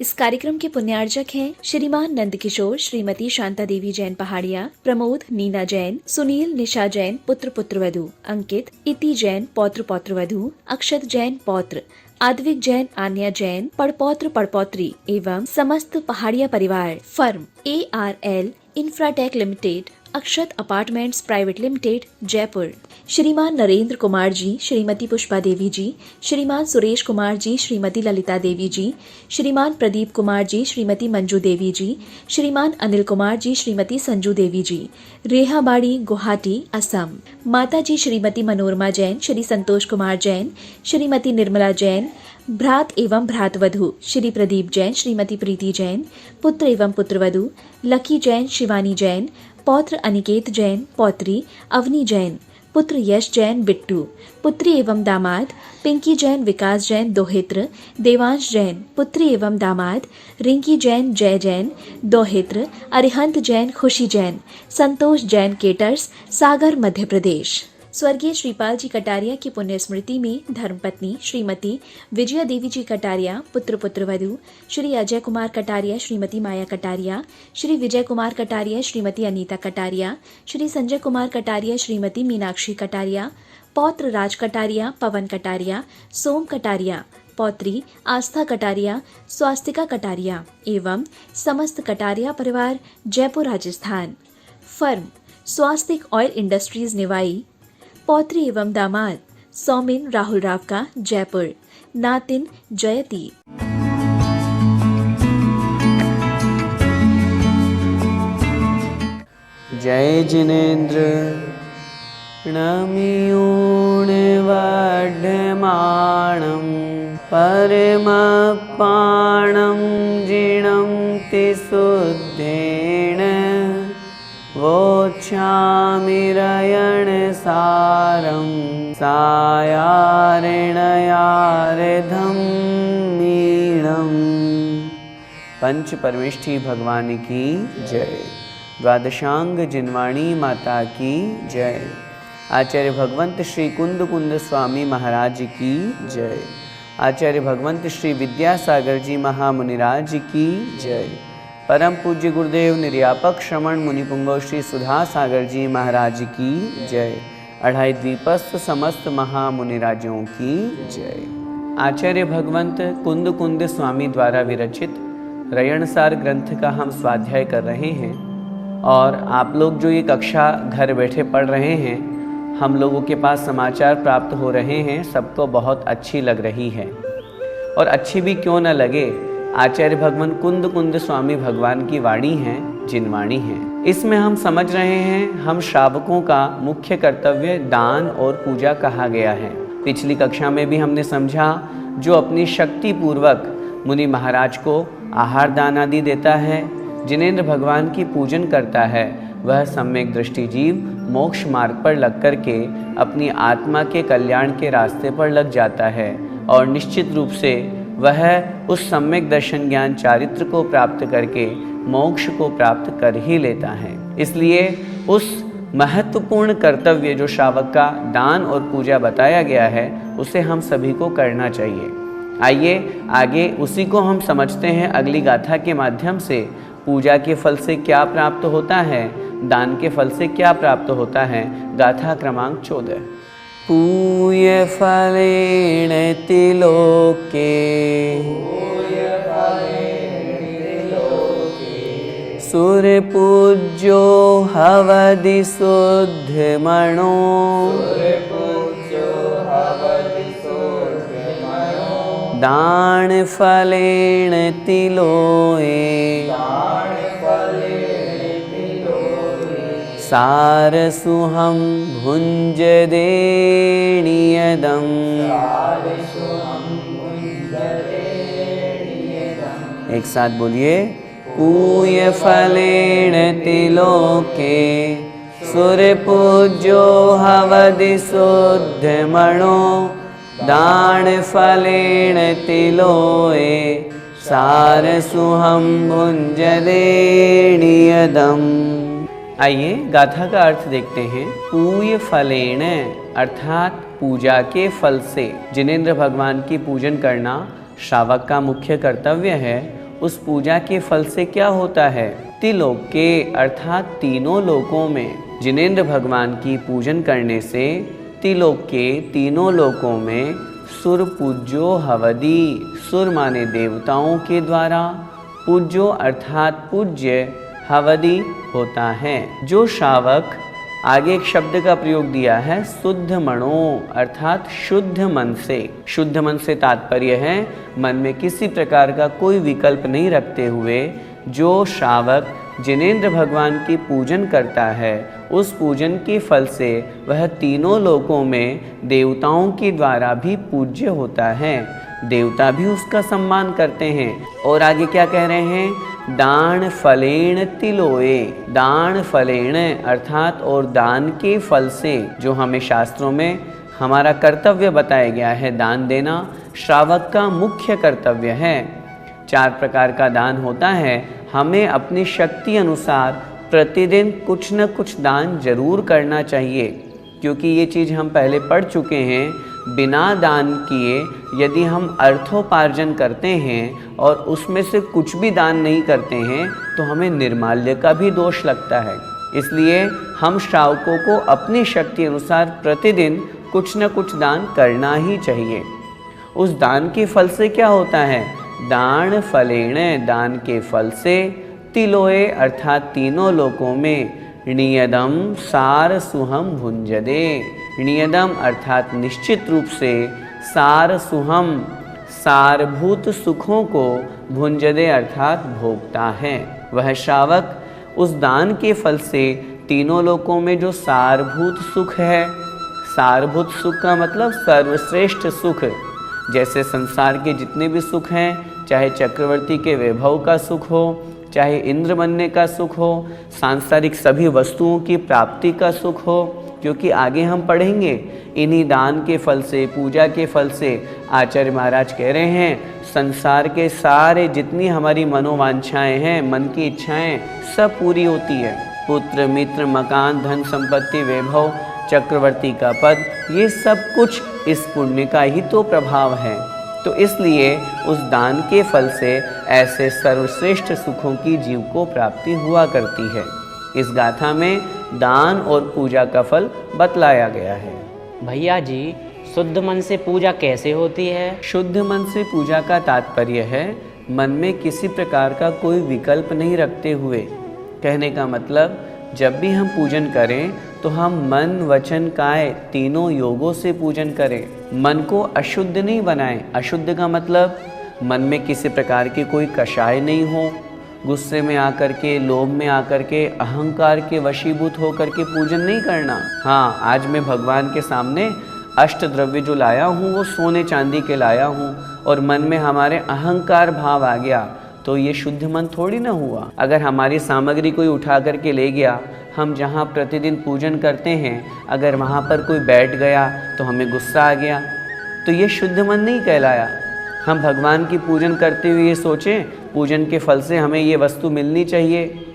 इस कार्यक्रम के पुण्यार्जक हैं श्रीमान नंदकिशोर, श्रीमती शांता देवी जैन पहाड़िया, प्रमोद नीना जैन, सुनील निशा जैन पुत्र पुत्रवधू, अंकित इति जैन पौत्र पौत्रवधू, अक्षत जैन पौत्र, आद्विक जैन आन्या जैन पड़पौत्र पड़पौत्री एवं समस्त पहाड़िया परिवार। फर्म ARL इंफ्राटेक लिमिटेड, अक्षत अपार्टमेंट्स प्राइवेट लिमिटेड, जयपुर। श्रीमान नरेंद्र कुमार जी, श्रीमती पुष्पा देवी जी, श्रीमान सुरेश कुमार जी, श्रीमती ललिता देवी जी, श्रीमान प्रदीप कुमार जी, श्रीमती मंजू देवी जी, श्रीमान अनिल कुमार जी, श्रीमती संजू देवी जी, रेहाबाड़ी गुवाहाटी असम। माता जी श्रीमती मनोरमा जैन, श्री संतोष कुमार जैन, श्रीमती निर्मला जैन, भ्रात एवं भ्रातवधू श्री प्रदीप जैन, श्रीमती प्रीति जैन, पुत्र एवं पुत्रवधू लकी जैन, शिवानी जैन, पौत्र अनिकेत जैन, पौत्री अवनी जैन, पुत्र यश जैन बिट्टू, पुत्री एवं दामाद पिंकी जैन, विकास जैन दोहित्र, देवांश जैन, पुत्री एवं दामाद रिंकी जैन, जय जैन दोहित्र, अरिहंत जैन, खुशी जैन, संतोष जैन केटर्स, सागर मध्य प्रदेश। स्वर्गीय श्रीपाल जी कटारिया की पुण्य स्मृति में धर्मपत्नी श्रीमती विजया देवी जी कटारिया, पुत्र पुत्रवधू श्री अजय कुमार कटारिया, श्रीमती माया कटारिया, श्री विजय कुमार कटारिया, श्रीमती अनीता कटारिया, श्री संजय कुमार कटारिया, श्रीमती मीनाक्षी कटारिया, पौत्र राज कटारिया, पवन कटारिया, सोम कटारिया, पौत्री आस्था कटारिया, स्वास्तिका कटारिया एवं समस्त कटारिया परिवार, जयपुर राजस्थान। फर्म स्वास्तिक ऑयल इंडस्ट्रीज निवाई, पौत्री एवं दामाद सौमिन राहुल राव का, जयपुर। नातिन जयती। जय जिनेन्द्र नमियूणवाढ्यमाणं परमपाणं जिणं तिशुद्धेन वोच्छामिरयणसारं सायारेणयारेधं मीणं। पंच परमेष्ठी भगवान की जय। द्वादशांग जिनवाणी माता की जय। आचार्य भगवंत श्री कुंद कुंद स्वामी महाराज की जय। आचार्य भगवंत श्री विद्यासागर जी महामुनिराज की जय। परम पूज्य गुरुदेव निर्यापक श्रमण मुनिपुंगव श्री सुधा सागर जी महाराज की जय। अढ़ाई द्वीपस्थ समस्त महामुनिराजों की जय। आचार्य भगवंत कुंद कुंद स्वामी द्वारा विरचित रयणसार ग्रंथ का हम स्वाध्याय कर रहे हैं और आप लोग जो ये कक्षा घर बैठे पढ़ रहे हैं, हम लोगों के पास समाचार प्राप्त हो रहे हैं, सबको बहुत अच्छी लग रही है। और अच्छी भी क्यों न लगे, आचार्य भगवान कुंद कुंद स्वामी भगवान की वाणी है, जिनवाणी है। इसमें हम समझ रहे हैं हम श्रावकों का मुख्य कर्तव्य दान और पूजा कहा गया है। पिछली कक्षा में भी हमने समझा जो अपनी शक्ति पूर्वक मुनि महाराज को आहार दान आदि देता है, जिनेंद्र भगवान की पूजन करता है, वह सम्यक दृष्टि जीव मोक्ष मार्ग पर लग कर के अपनी आत्मा के कल्याण के रास्ते पर लग जाता है और निश्चित रूप से वह उस सम्यक दर्शन ज्ञान चारित्र को प्राप्त करके मोक्ष को प्राप्त कर ही लेता है। इसलिए उस महत्वपूर्ण कर्तव्य जो श्रावक का दान और पूजा बताया गया है, उसे हम सभी को करना चाहिए। आइए आगे उसी को हम समझते हैं अगली गाथा के माध्यम से। पूजा के फल से क्या प्राप्त होता है, दान के फल से क्या प्राप्त होता है। गाथा क्रमांक 14। पूय फलेन तिलोके सुरपूज्यो हवदि शुद्धमणो दान फलेन तिलोए सारसुहं भुञ्जदेणियदम्। एक साथ बोलिए। पूय फलेन तिलोके सुरपूज्यो हवदि शुद्धमणो दान फलेन तिलोए सारसुहं भुञ्जदेणियदम्। आइए गाथा का अर्थ देखते हैं। पूय फलेन अर्थात पूजा के फल से। जिनेंद्र भगवान की पूजन करना श्रावक का मुख्य कर्तव्य है उस पूजा के फल से क्या होता है? त्रिलोक के अर्थात तीनों लोकों में जिनेंद्र भगवान की पूजन करने से त्रिलोक के तीनों लोकों में सुर पूज्यो हवदी, सुर माने देवताओं के द्वारा, पूज्यो अर्थात पूज्य, हवदी होता है। जो श्रावक, आगे एक शब्द का प्रयोग दिया है शुद्ध मनो अर्थात शुद्ध मन से। शुद्ध मन से तात्पर्य है मन में किसी प्रकार का कोई विकल्प नहीं रखते हुए जो श्रावक जिनेंद्र भगवान की पूजन करता है, उस पूजन के फल से वह तीनों लोकों में देवताओं के द्वारा भी पूज्य होता है। देवता भी उसका सम्मान करते हैं। और आगे क्या कह रहे हैं? दान फलेण तिलोए, दान फलेण अर्थात और दान के फल से, जो हमें शास्त्रों में हमारा कर्तव्य बताया गया है, दान देना श्रावक का मुख्य कर्तव्य है। 4 प्रकार का दान होता है। हमें अपनी शक्ति अनुसार प्रतिदिन कुछ न कुछ दान जरूर करना चाहिए, क्योंकि ये चीज़ हम पहले पढ़ चुके हैं। बिना दान किए यदि हम अर्थोपार्जन करते हैं और उसमें से कुछ भी दान नहीं करते हैं तो हमें निर्माल्य का भी दोष लगता है। इसलिए हम श्रावकों को अपनी शक्ति अनुसार प्रतिदिन कुछ न कुछ दान करना ही चाहिए। उस दान के फल से क्या होता है? दान फलेण, दान के फल से तिलोए अर्थात तीनों लोकों में नियदम सार सुहम भुंजदे, नियदम अर्थात निश्चित रूप से, सार सुहम सारभूत सुखों को, भुंजदे अर्थात भोगता है। वह श्रावक उस दान के फल से तीनों लोकों में जो सारभूत सुख है, सारभूत सुख का मतलब सर्वश्रेष्ठ सुख, जैसे संसार के जितने भी सुख हैं, चाहे चक्रवर्ती के वैभव का सुख हो, चाहे इंद्र बनने का सुख हो, सांसारिक सभी वस्तुओं की प्राप्ति का सुख हो, क्योंकि आगे हम पढ़ेंगे इन्हीं दान के फल से, पूजा के फल से आचार्य महाराज कह रहे हैं संसार के सारे जितनी हमारी मनोवांछाएं हैं, मन की इच्छाएं सब पूरी होती है। पुत्र मित्र मकान धन संपत्ति वैभव चक्रवर्ती का पद, ये सब कुछ इस पुण्य का ही तो प्रभाव है। तो इसलिए उस दान के फल से ऐसे सर्वश्रेष्ठ सुखों की जीव को प्राप्ति हुआ करती है। इस गाथा में दान और पूजा का फल बतलाया गया है। भैया जी, शुद्ध मन से पूजा कैसे होती है? शुद्ध मन से पूजा का तात्पर्य है मन में किसी प्रकार का कोई विकल्प नहीं रखते हुए। कहने का मतलब जब भी हम पूजन करें तो हम मन वचन काय तीनों योगों से पूजन करें। मन को अशुद्ध नहीं बनाएं। अशुद्ध का मतलब मन में किसी प्रकार की कोई कषाय नहीं हो, गुस्से में आकर के, लोभ में आकर के, अहंकार के वशीभूत होकर के पूजन नहीं करना। हाँ, आज मैं भगवान के सामने अष्ट द्रव्य जो लाया हूँ वो सोने चांदी के लाया हूँ और मन में हमारे अहंकार भाव आ गया तो ये शुद्ध मन थोड़ी ना हुआ। अगर हमारी सामग्री कोई उठा करके ले गया, हम जहाँ प्रतिदिन पूजन करते हैं अगर वहाँ पर कोई बैठ गया तो हमें गुस्सा आ गया, तो ये शुद्ध मन नहीं कहलाया। हम भगवान की पूजन करते हुए ये सोचें पूजन के फल से हमें ये वस्तु मिलनी चाहिए,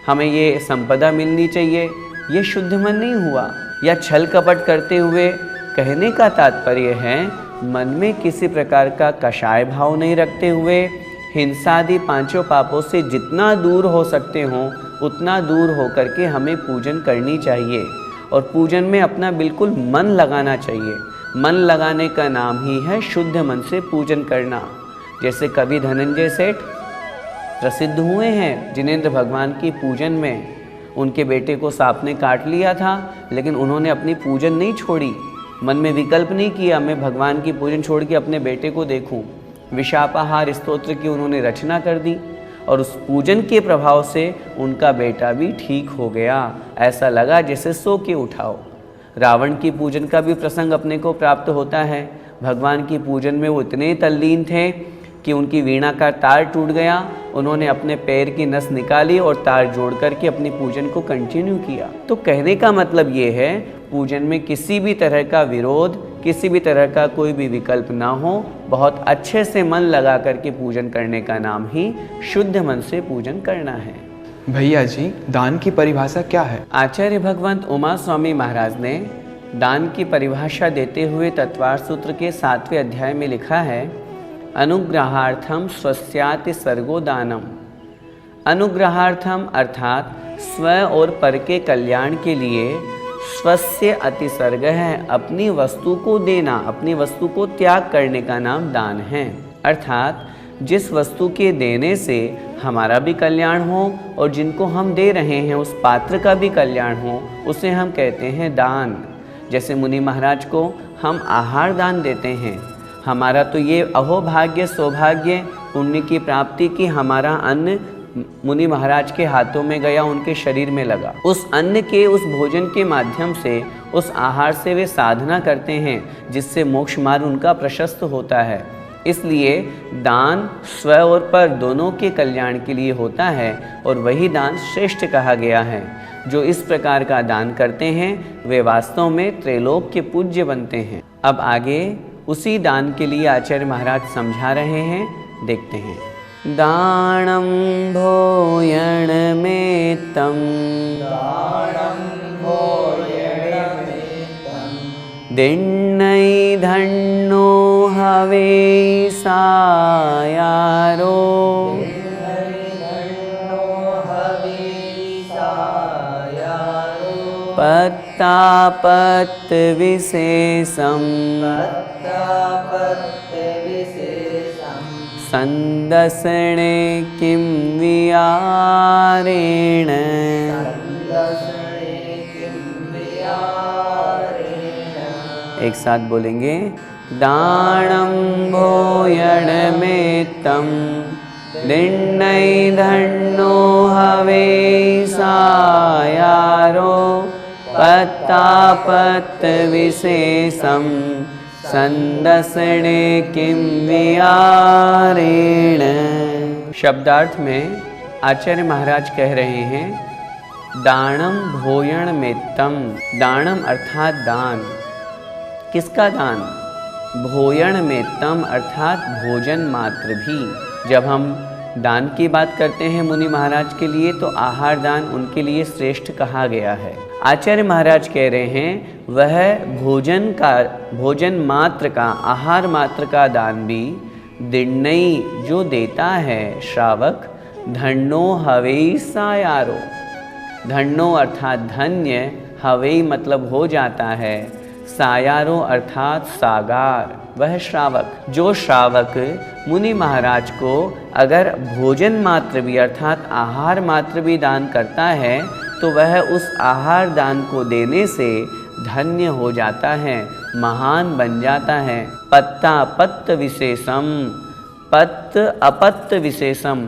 हमें ये संपदा मिलनी चाहिए, ये शुद्ध मन नहीं हुआ। या छल कपट करते हुए, कहने का तात्पर्य है मन में किसी प्रकार का कषाय भाव नहीं रखते हुए हिंसा आदि 5 पापों से जितना दूर हो सकते हों उतना दूर होकर के हमें पूजन करनी चाहिए। और पूजन में अपना बिल्कुल मन लगाना चाहिए। मन लगाने का नाम ही है शुद्ध मन से पूजन करना। जैसे कवि धनंजय सेठ प्रसिद्ध हुए हैं जिनेंद्र भगवान की पूजन में। उनके बेटे को सांप ने काट लिया था, लेकिन उन्होंने अपनी पूजन नहीं छोड़ी। मन में विकल्प नहीं किया मैं भगवान की पूजन छोड़ के अपने बेटे को देखूं। विशापाहार स्तोत्र की उन्होंने रचना कर दी और उस पूजन के प्रभाव से उनका बेटा भी ठीक हो गया। ऐसा लगा जैसे सो के उठाओ। रावण की पूजन का भी प्रसंग अपने को प्राप्त होता है। भगवान की पूजन में वो इतने तल्लीन थे कि उनकी वीणा का तार टूट गया। उन्होंने अपने पैर की नस निकाली और तार जोड़ करके अपनी पूजन को कंटिन्यू किया। तो कहने का मतलब ये है पूजन में किसी भी तरह का विरोध, किसी भी तरह का कोई भी विकल्प ना हो, बहुत अच्छे से मन लगा करके पूजन करने का नाम ही शुद्ध मन से पूजन करना है। भैया जी, दान की परिभाषा क्या है? आचार्य भगवंत उमा स्वामी महाराज ने दान की परिभाषा देते हुए तत्वार सूत्र के 7वें अध्याय में लिखा है, अनुग्रहार्थम स्वस्याति सर्गो दानम। अनुग्रहार्थम अर्थात स्व और पर के कल्याण के लिए स्वस्य अतिसर्ग है, अपनी वस्तु को देना, अपनी वस्तु को त्याग करने का नाम दान है। अर्थात जिस वस्तु के देने से हमारा भी कल्याण हो और जिनको हम दे रहे हैं उस पात्र का भी कल्याण हो, उसे हम कहते हैं दान। जैसे मुनि महाराज को हम आहार दान देते हैं, हमारा तो ये अहोभाग्य सौभाग्य पुण्य की प्राप्ति की हमारा अन्न मुनि महाराज के हाथों में गया, उनके शरीर में लगा। उस अन्न के, उस भोजन के माध्यम से, उस आहार से वे साधना करते हैं जिससे मोक्ष मार्ग उनका प्रशस्त होता है। इसलिए दान स्व और पर दोनों के कल्याण के लिए होता है और वही दान श्रेष्ठ कहा गया है। जो इस प्रकार का दान करते हैं वे वास्तव में त्रैलोक के पूज्य बनते हैं। अब आगे उसी दान के लिए आचार्य महाराज समझा रहे हैं, देखते हैं। दानम भोयण में तम दिन्नई धन्नो हवे सायारो पत्ता पत्त विशेषम संदसणे किं वियारेण। एक साथ बोलेंगे, दानम भोयण में तम दिन्नई धन्नो हवे सायारो पत्ता पत्त विशेषम संदसणे किं वियारेण। शब्दार्थ में आचार्य महाराज कह रहे हैं, दानम भोयण में तम। दानम अर्थात दान, किसका दान? भोयण में तम अर्थात भोजन मात्र भी। जब हम दान की बात करते हैं मुनि महाराज के लिए तो आहार दान उनके लिए श्रेष्ठ कहा गया है। आचार्य महाराज कह रहे हैं वह भोजन मात्र का, आहार मात्र का दान भी दिन्नई जो देता है श्रावक, धन्नो हवेई सायारो। धन्नो अर्थात धन्य, हवेई मतलब हो जाता है, सायारो अर्थात सागार, वह श्रावक। जो श्रावक मुनि महाराज को अगर भोजन मात्र भी अर्थात आहार मात्र भी दान करता है तो वह उस आहार दान को देने से धन्य हो जाता है, महान बन जाता है। पत्ता पत्त विशेषम, पत्त अपत्त विशेषम,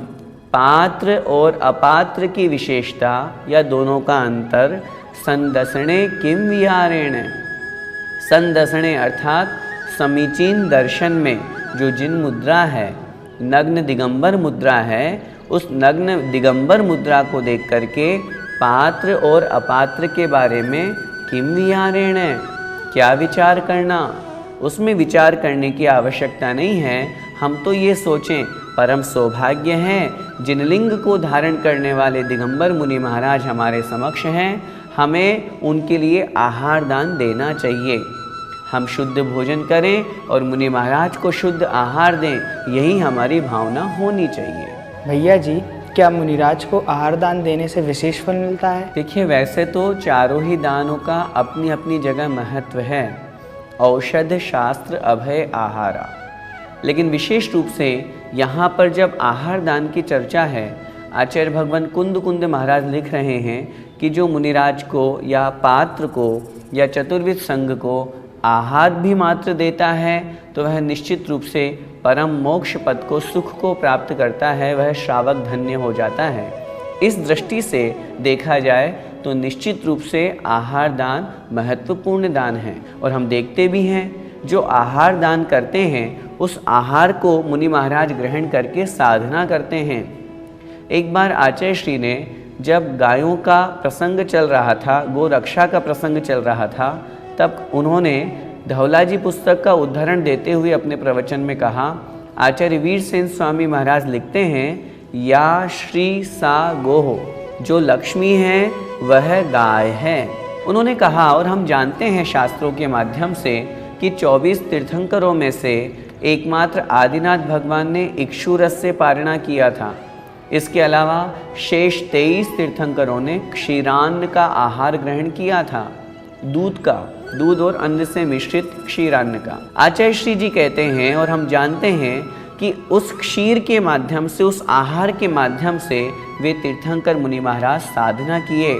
पात्र और अपात्र की विशेषता या दोनों का अंतर। संदसणे किम विहारेण। संदसणे अर्थात समीचीन दर्शन में जो जिन मुद्रा है, नग्न दिगंबर मुद्रा है, उस नग्न दिगंबर मुद्रा को देख करके पात्र और अपात्र के बारे में किम विहारेण, क्या विचार करना। उसमें विचार करने की आवश्यकता नहीं है। हम तो ये सोचें परम सौभाग्य है जिनलिंग को धारण करने वाले दिगंबर मुनि महाराज हमारे समक्ष हैं, हमें उनके लिए आहार दान देना चाहिए। हम शुद्ध भोजन करें और मुनि महाराज को शुद्ध आहार दें, यही हमारी भावना होनी चाहिए। भैया जी, क्या मुनिराज को आहार दान देने से विशेष फल मिलता है? देखिए, वैसे तो चारों ही दानों का अपनी अपनी जगह महत्व है, औषध शास्त्र अभय आहारा। लेकिन विशेष रूप से यहाँ पर जब आहार दान की चर्चा है, आचार्य भगवान कुंद महाराज लिख रहे हैं कि जो मुनिराज को या पात्र को या चतुर्विध संघ को आहार भी मात्र देता है तो वह निश्चित रूप से परम मोक्ष पद को, सुख को प्राप्त करता है, वह श्रावक धन्य हो जाता है। इस दृष्टि से देखा जाए तो निश्चित रूप से आहार दान महत्वपूर्ण दान है। और हम देखते भी हैं जो आहार दान करते हैं उस आहार को मुनि महाराज ग्रहण करके साधना करते हैं। एक बार आचार्य श्री ने जब गायों का प्रसंग चल रहा था, गो रक्षा का प्रसंग चल रहा था, तब उन्होंने धौलाजी पुस्तक का उदाहरण देते हुए अपने प्रवचन में कहा, आचार्य वीरसेन स्वामी महाराज लिखते हैं, या श्री सा गोहो, जो लक्ष्मी है वह गाय है। उन्होंने कहा, और हम जानते हैं शास्त्रों के माध्यम से कि 24 तीर्थंकरों में से एकमात्र आदिनाथ भगवान ने इक्षु रस से पारणा किया था। इसके अलावा शेष 23 तीर्थंकरों ने क्षीरान्न का आहार ग्रहण किया था, दूध और अन्न से मिश्रित क्षीरान्न का। आचार्य श्री जी कहते हैं और हम जानते हैं कि उस क्षीर के माध्यम से, उस आहार के माध्यम से वे तीर्थंकर मुनि महाराज साधना किए,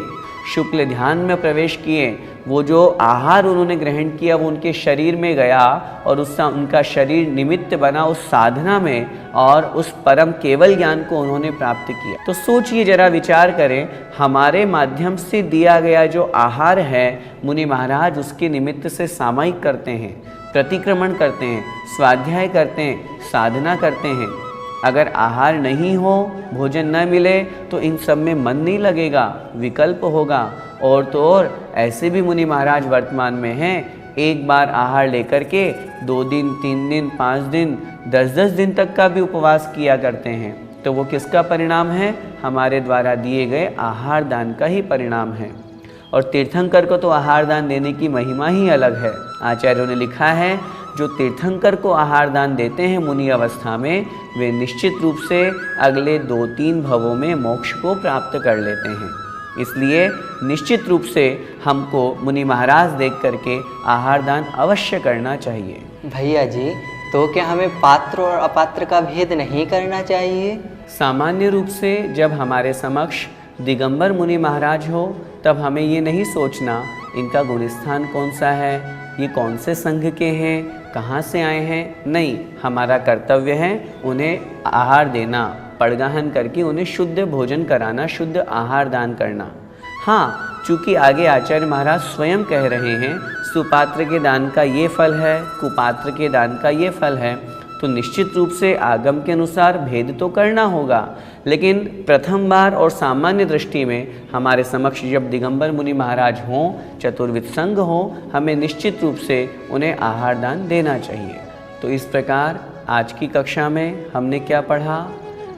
शुक्ल ध्यान में प्रवेश किए। वो जो आहार उन्होंने ग्रहण किया वो उनके शरीर में गया और उससे उनका शरीर निमित्त बना उस साधना में और उस परम केवल ज्ञान को उन्होंने प्राप्त किया। तो सोचिए, जरा विचार करें, हमारे माध्यम से दिया गया जो आहार है मुनि महाराज उसके निमित्त से सामायिक करते हैं, प्रतिक्रमण करते हैं, स्वाध्याय करते हैं, साधना करते हैं। अगर आहार नहीं हो, भोजन न मिले तो इन सब में मन नहीं लगेगा, विकल्प होगा। और तो और ऐसे भी मुनि महाराज वर्तमान में हैं, एक बार आहार लेकर के 2 दिन, 3 दिन, 5 दिन, 10-10 दिन तक का भी उपवास किया करते हैं। तो वो किसका परिणाम है? हमारे द्वारा दिए गए आहार दान का ही परिणाम है। और तीर्थंकर को तो आहार दान देने की महिमा ही अलग है। आचार्यों ने लिखा है, जो तीर्थंकर को आहार दान देते हैं मुनि अवस्था में, वे निश्चित रूप से अगले 2-3 भवों में मोक्ष को प्राप्त कर लेते हैं। इसलिए निश्चित रूप से हमको मुनि महाराज देख करके आहार दान अवश्य करना चाहिए। भैया जी, तो क्या हमें पात्र और अपात्र का भेद नहीं करना चाहिए? सामान्य रूप से जब हमारे समक्ष दिगंबर मुनि महाराज हो तब हमें ये नहीं सोचना इनका गुणस्थान कौन सा है, ये कौन से संघ के हैं, कहाँ से आए हैं। नहीं, हमारा कर्तव्य है उन्हें आहार देना, पड़गाहन करके उन्हें शुद्ध भोजन कराना, शुद्ध आहार दान करना। हाँ, चूँकि आगे आचार्य महाराज स्वयं कह रहे हैं सुपात्र के दान का ये फल है, कुपात्र के दान का ये फल है, तो निश्चित रूप से आगम के अनुसार भेद तो करना होगा। लेकिन प्रथम बार और सामान्य दृष्टि में हमारे समक्ष जब दिगंबर मुनि महाराज हों, चतुर्विध संघ हो, हमें निश्चित रूप से उन्हें आहार दान देना चाहिए। तो इस प्रकार आज की कक्षा में हमने क्या पढ़ा?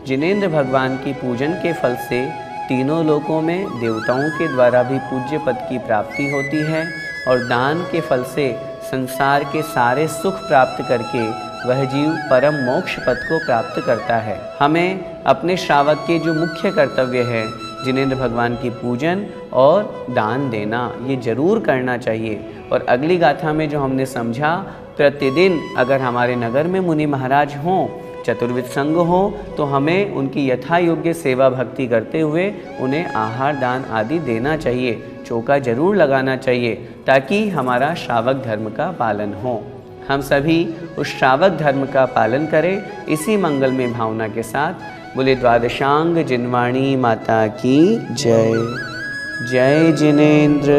जिनेंद्र भगवान की पूजन के फल से तीनों लोकों में देवताओं के द्वारा भी पूज्य पद की प्राप्ति होती है और दान के फल से संसार के सारे सुख प्राप्त करके वह जीव परम मोक्ष पद को प्राप्त करता है। हमें अपने श्रावक के जो मुख्य कर्तव्य है, जिनेंद्र भगवान की पूजन और दान देना, ये जरूर करना चाहिए। और अगली गाथा में जो हमने समझा, प्रतिदिन अगर हमारे नगर में मुनि महाराज हों, चतुर्विध संघ हो, तो हमें उनकी यथा योग्य सेवा भक्ति करते हुए उन्हें आहार दान आदि देना चाहिए, चौका जरूर लगाना चाहिए, ताकि हमारा श्रावक धर्म का पालन हो। हम सभी उस श्रावक धर्म का पालन करें, इसी मंगल में भावना के साथ। बोले द्वादशांग जिनवाणी माता की जय। जय जिनेंद्र।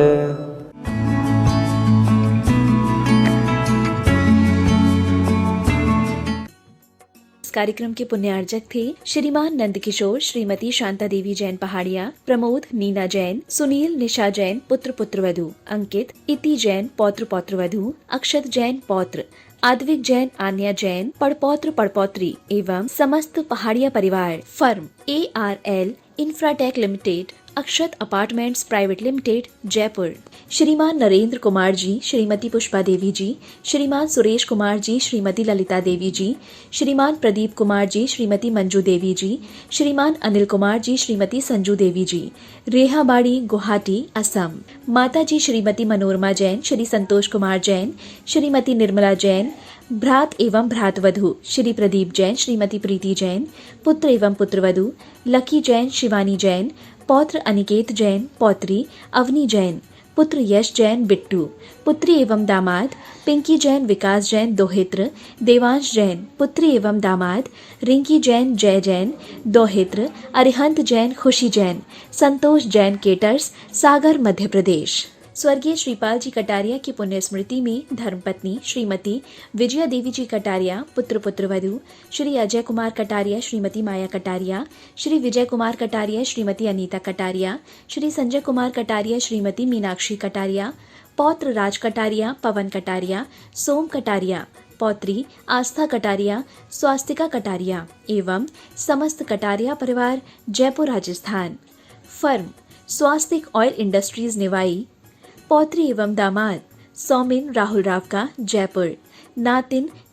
कार्यक्रम के पुण्यार्जक थे श्रीमान नंद किशोर, श्रीमती शांता देवी जैन पहाड़िया, प्रमोद नीना जैन, सुनील निशा जैन पुत्र पुत्रवधू, अंकित इति जैन पौत्र पौत्रवधू, अक्षत जैन पौत्र, आद्विक जैन, आन्या जैन पड़पौत्र पड़पौत्री एवं समस्त पहाड़िया परिवार। फर्म ARL इंफ्राटेक लिमिटेड, अक्षत अपार्टमेंट्स प्राइवेट लिमिटेड, जयपुर। श्रीमान नरेंद्र कुमार जी, श्रीमती पुष्पा देवी जी, श्रीमान सुरेश कुमार जी, श्रीमती ललिता देवी जी, श्रीमान प्रदीप कुमार जी, श्रीमती मंजू देवी जी, श्रीमान अनिल कुमार जी, श्रीमती संजू देवी जी, रेहाबाड़ी, गुवाहाटी, असम। माता जी श्रीमती मनोरमा जैन, श्री संतोष कुमार जैन, श्रीमती निर्मला जैन, भ्रात एवं भ्रातवधू श्री प्रदीप जैन, श्रीमती प्रीति जैन, पुत्र एवं पुत्रवधू लकी जैन, शिवानी जैन, पौत्र अनिकेत जैन, पौत्री अवनी जैन, पुत्र यश जैन, बिट्टू, पुत्री एवं दामाद पिंकी जैन, विकास जैन, दोहित्र, देवांश जैन, पुत्री एवं दामाद रिंकी जैन, जय जैन, दोहित्र, अरिहंत जैन, खुशी जैन, संतोष जैन, केटर्स, सागर, मध्य प्रदेश। स्वर्गीय श्रीपाल जी कटारिया की पुण्य स्मृति में धर्मपत्नी श्रीमती विजया देवी जी कटारिया, पुत्र पुत्रवधू श्री अजय कुमार कटारिया, श्रीमती माया कटारिया, श्री विजय कुमार कटारिया, श्रीमती अनीता कटारिया, श्री संजय कुमार कटारिया, श्रीमती मीनाक्षी कटारिया, पौत्र राज कटारिया, पवन कटारिया, सोम कटारिया, पौत्री आस्था कटारिया, स्वास्तिका कटारिया एवं समस्त कटारिया परिवार, जयपुर, राजस्थान। फर्म स्वास्तिक ऑयल इंडस्ट्रीज, निवाई। पौत्री एवं दामाद सौमिन राहुल राव का, जयपुर। नातिन